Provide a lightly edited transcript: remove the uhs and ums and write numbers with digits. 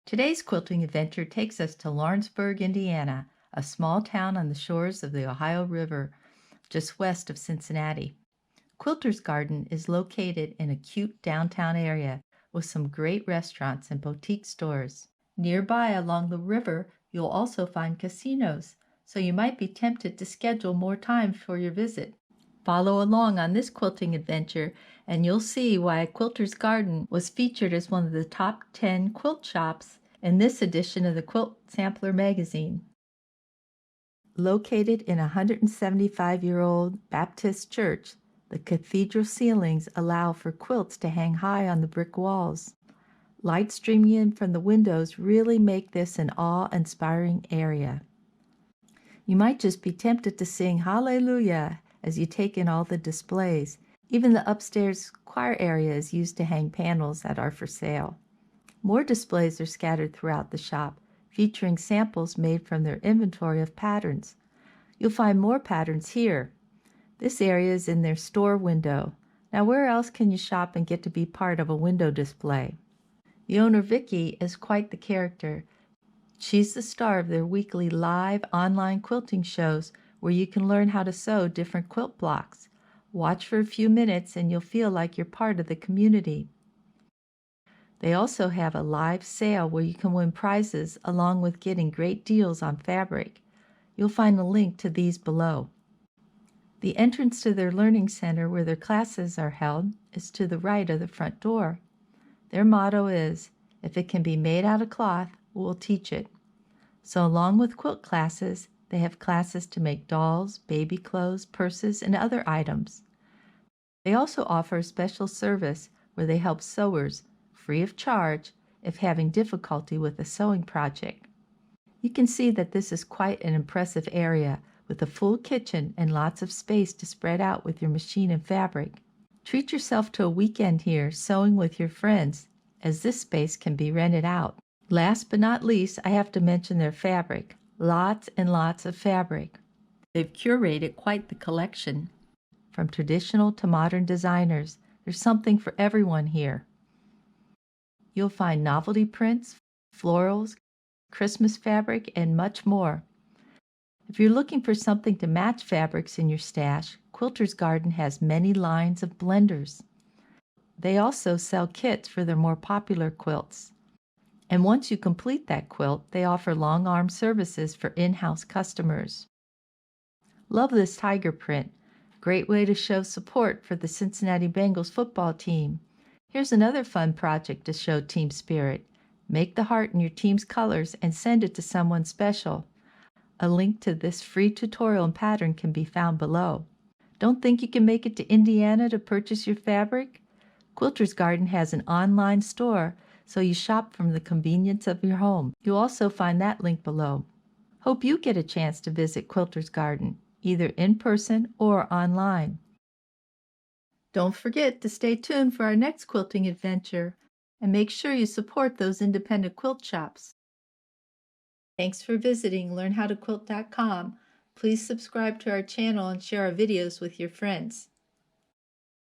Today's quilting adventure takes us to Lawrenceburg, Indiana, a small town on the shores of the Ohio River, just west of Cincinnati. Quilters Garden is located in a cute downtown area with some great restaurants and boutique stores. Nearby along the river, you'll also find casinos, so you might be tempted to schedule more time for your visit. Follow along on this quilting adventure, and you'll see why Quilters Garden was featured as one of the top 10 quilt shops in this edition of the Quilt Sampler magazine. Located in a 175-year-old Baptist church, the cathedral ceilings allow for quilts to hang high on the brick walls. Light streaming in from the windows really make this an awe-inspiring area. You might just be tempted to sing Hallelujah as you take in all the displays. Even the upstairs choir area is used to hang panels that are for sale. More displays are scattered throughout the shop, featuring samples made from their inventory of patterns. You'll find more patterns here. This area is in their store window. Now where else can you shop and get to be part of a window display? The owner, Vicki, is quite the character. She's the star of their weekly live online quilting shows where you can learn how to sew different quilt blocks. Watch for a few minutes and you'll feel like you're part of the community. They also have a live sale where you can win prizes along with getting great deals on fabric. You'll find a link to these below. The entrance to their learning center where their classes are held is to the right of the front door. Their motto is, "If it can be made out of cloth, we'll teach it." So along with quilt classes, they have classes to make dolls, baby clothes, purses, and other items. They also offer a special service where they help sewers, free of charge, if having difficulty with a sewing project. You can see that this is quite an impressive area with a full kitchen and lots of space to spread out with your machine and fabric. Treat yourself to a weekend here sewing with your friends, as this space can be rented out. Last but not least, I have to mention their fabric. Lots and lots of fabric. They've curated quite the collection. From traditional to modern designers, there's something for everyone here. You'll find novelty prints, florals, Christmas fabric, and much more. If you're looking for something to match fabrics in your stash, Quilters Garden has many lines of blenders. They also sell kits for their more popular quilts. And once you complete that quilt, they offer long arm services for in-house customers. Love this tiger print. Great way to show support for the Cincinnati Bengals football team. Here's another fun project to show team spirit. Make the heart in your team's colors and send it to someone special. A link to this free tutorial and pattern can be found below. Don't think you can make it to Indiana to purchase your fabric? Quilters Garden has an online store, so you shop from the convenience of your home. You'll also find that link below. Hope you get a chance to visit Quilters Garden, either in person or online. Don't forget to stay tuned for our next quilting adventure, and make sure you support those independent quilt shops. Thanks for visiting LearnHowToQuilt.com. Please subscribe to our channel and share our videos with your friends.